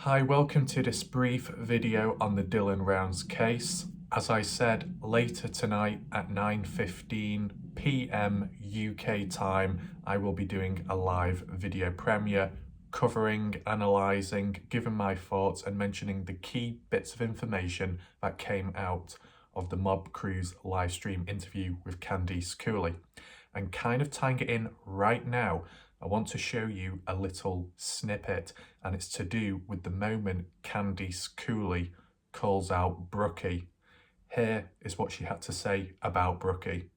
Hi, welcome to this brief video on the Dylan Rounds case. As I said, later tonight at 9:15 p.m. UK time, I will be doing a live video premiere covering, analysing, giving my thoughts and mentioning the key bits of information that came out of the Mob Crew's live stream interview with Candice Cooley. And kind of tying it in right now, I want to show you a little snippet, and it's to do with the moment Candice Cooley calls out Brookie. Here is what she had to say about Brookie.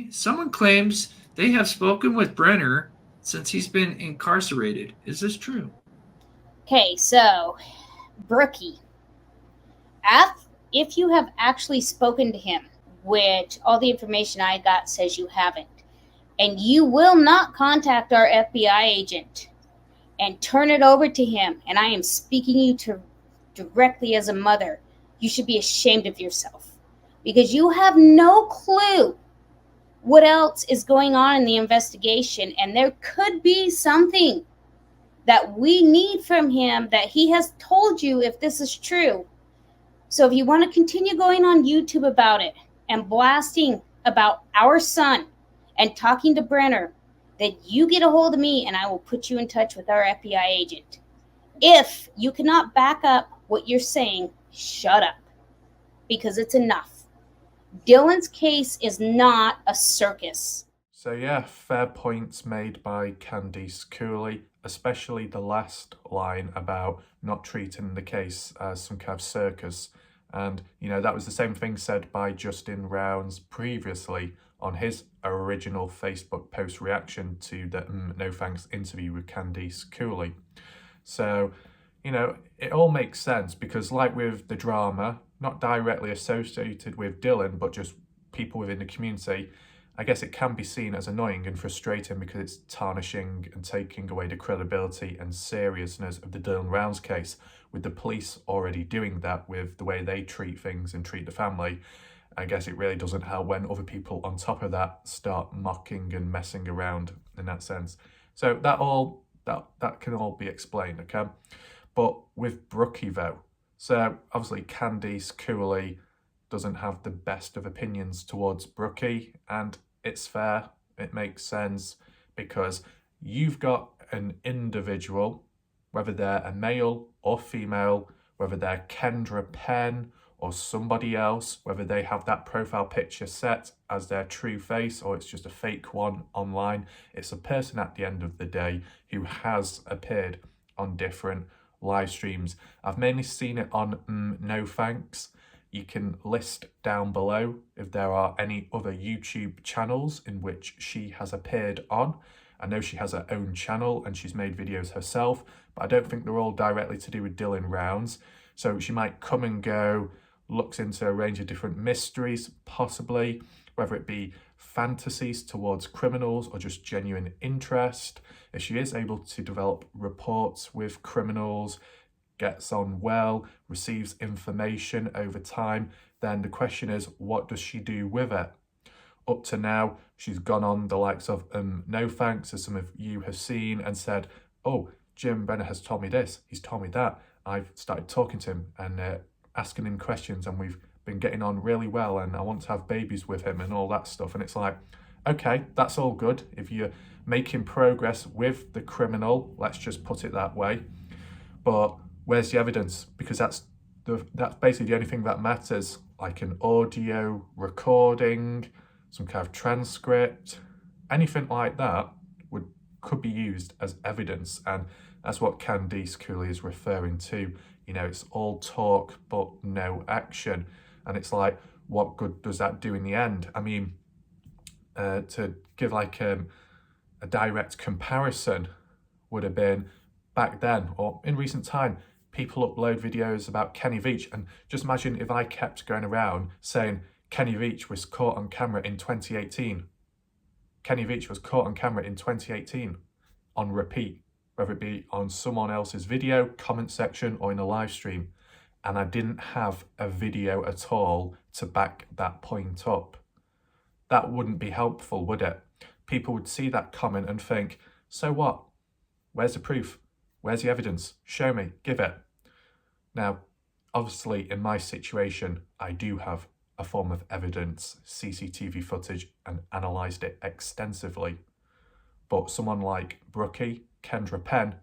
Someone claims they have spoken with Brenner since he's been incarcerated. Is this true? Okay, so, Brookie, if you have actually spoken to him, which all the information I got says you haven't, and you will not contact our FBI agent and turn it over to him, and I am speaking you to directly as a mother, you should be ashamed of yourself, because you have no clue what else is going on in the investigation, and there could be something that we need from him that he has told you if this is true. So if you want to continue going on YouTube about it and blasting about our son and talking to Brenner, then you get a hold of me and I will put you in touch with our FBI agent. If you cannot back up what you're saying, shut up, because it's enough. Dylan's case is not a circus. So yeah, fair points made by Candice Cooley, especially the last line about not treating the case as some kind of circus. And, you know, that was the same thing said by Justin Rounds previously on his original Facebook post reaction to the No Thanks interview with Candice Cooley. So, you know, it all makes sense because, like with the drama, not directly associated with Dylan, but just people within the community, I guess it can be seen as annoying and frustrating because it's tarnishing and taking away the credibility and seriousness of the Dylan Rounds case, with the police already doing that with the way they treat things and treat the family. I guess it really doesn't help when other people on top of that start mocking and messing around in that sense. So that can all be explained, okay? But with Brookie though, so obviously Candice Cooley doesn't have the best of opinions towards Brookie, and it's fair, it makes sense, because you've got an individual, whether they're a male or female, whether they're Kendra Penn or somebody else, whether they have that profile picture set as their true face or it's just a fake one online, it's a person at the end of the day who has appeared on different live streams. I've mainly seen it on No Thanks. You can list down below if there are any other YouTube channels in which she has appeared on. I know she has her own channel and she's made videos herself, but I don't think they're all directly to do with Dylan Rounds. So she might come and go, looks into a range of different mysteries, possibly, whether it be fantasies towards criminals or just genuine interest. If she is able to develop reports with criminals, gets on well, receives information over time, then the question is, what does she do with it? Up to now, she's gone on the likes of No Thanks, as some of you have seen, and said, oh, Jim Brenner has told me this, he's told me that. I've started talking to him and asking him questions, and we've been getting on really well, and I want to have babies with him and all that stuff. And it's like, okay, that's all good. If you're making progress with the criminal, let's just put it that way. But where's the evidence? Because that's basically the only thing that matters, like an audio recording, some kind of transcript, anything like that could be used as evidence. And that's what Candice Cooley is referring to. You know, it's all talk but no action. And it's like, what good does that do in the end? I mean, to give like a direct comparison would have been back then or in recent time, people upload videos about Kenny Veach, and just imagine if I kept going around saying Kenny Veach was caught on camera in 2018. Kenny Veach was caught on camera in 2018 on repeat, whether it be on someone else's video, comment section, or in a live stream. And I didn't have a video at all to back that point up. That wouldn't be helpful, would it? People would see that comment and think, so what? Where's the proof? Where's the evidence? Show me, give it. Now, obviously, in my situation, I do have a form of evidence, CCTV footage, and analysed it extensively. But someone like Brookie, Kendra Penn,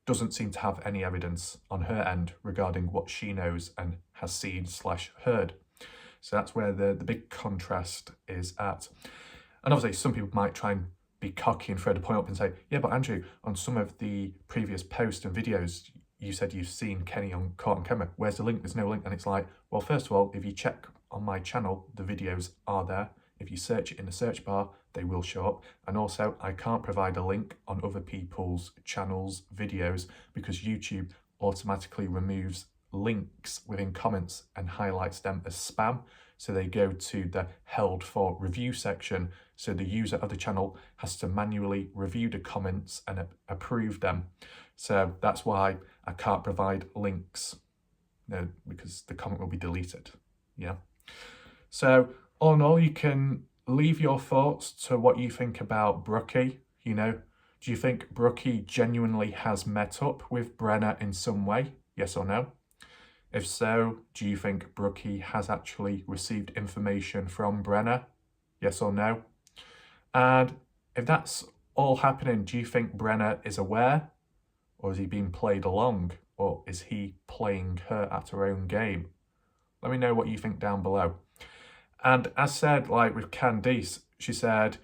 doesn't seem to have any evidence on her end regarding what she knows and has seen/heard. So that's where the big contrast is at. And obviously, some people might try and be cocky and throw the point up and say, yeah, but Andrew, on some of the previous posts and videos, you said you've seen Kenny on caught on camera. Where's the link? There's no link. And it's like, well, first of all, if you check on my channel, the videos are there. If you search it in the search bar, they will show up. And also, I can't provide a link on other people's channels' videos because YouTube automatically removes links within comments and highlights them as spam. So they go to the held for review section. So the user of the channel has to manually review the comments and approve them. So that's why I can't provide links, because the comment will be deleted. Yeah. So all in all, you can leave your thoughts to what you think about Brookie. Do you think Brookie genuinely has met up with Brenner in some way? Yes or no? If so, do you think Brookie has actually received information from Brenner? Yes or no? And if that's all happening, do you think Brenner is aware? Or is he being played along? Or is he playing her at her own game? Let me know what you think down below. And as said, like with Candice, she said,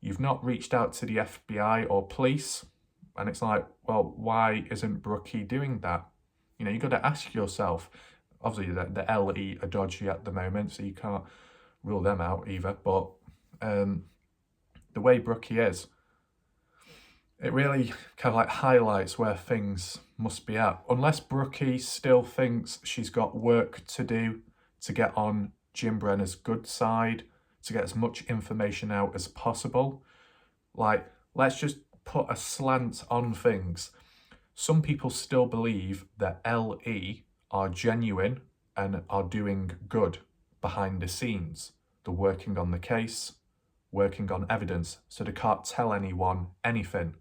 you've not reached out to the FBI or police. And it's like, well, why isn't Brookie doing that? You've got to ask yourself. Obviously, the LE are dodgy at the moment, so you can't rule them out either. But the way Brookie is, it really kind of like highlights where things must be at. Unless Brookie still thinks she's got work to do to get on Jim Brenner's good side, to get as much information out as possible. Like, let's just put a slant on things. Some people still believe that LE are genuine and are doing good behind the scenes. They're working on the case, working on evidence, so they can't tell anyone anything.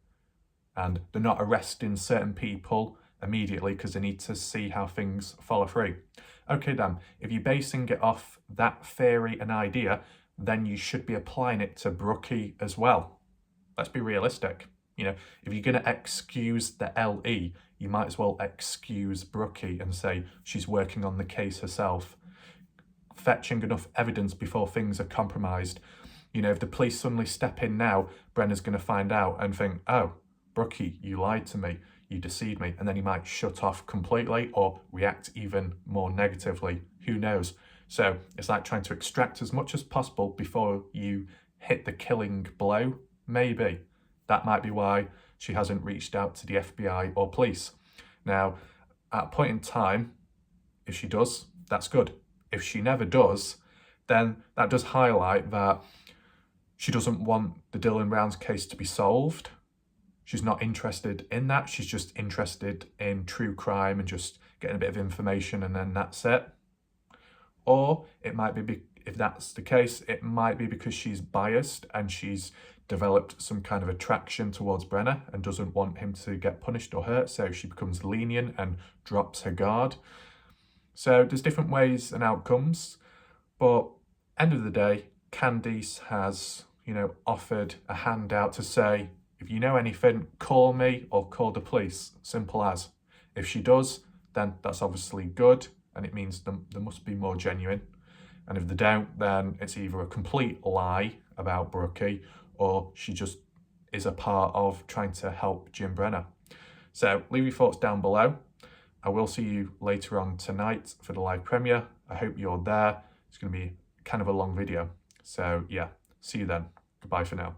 And they're not arresting certain people immediately because they need to see how things follow through. Okay then, if you're basing it off that theory and idea, then you should be applying it to Brookie as well. Let's be realistic. If you're going to excuse the LE, you might as well excuse Brookie and say she's working on the case herself, fetching enough evidence before things are compromised. If the police suddenly step in now, Brenner's going to find out and think, oh, Brookie, you lied to me, you deceived me, and then he might shut off completely or react even more negatively. Who knows? So it's like trying to extract as much as possible before you hit the killing blow. Maybe. That might be why she hasn't reached out to the FBI or police. Now, at a point in time, if she does, that's good. If she never does, then that does highlight that she doesn't want the Dylan Rounds case to be solved. She's not interested in that. She's just interested in true crime and just getting a bit of information and then that's it. Or it might be, if that's the case, it might be because she's biased and she's developed some kind of attraction towards Brenner and doesn't want him to get punished or hurt, so she becomes lenient and drops her guard. So there's different ways and outcomes, but end of the day, Candice has, offered a handout to say, if you know anything, call me or call the police, simple as. If she does, then that's obviously good, and it means there must be more genuine. And if they don't, then it's either a complete lie about Brookie or she just is a part of trying to help Jim Brenner. So leave your thoughts down below. I will see you later on tonight for the live premiere. I hope you're there. It's going to be kind of a long video. So yeah, see you then. Goodbye for now.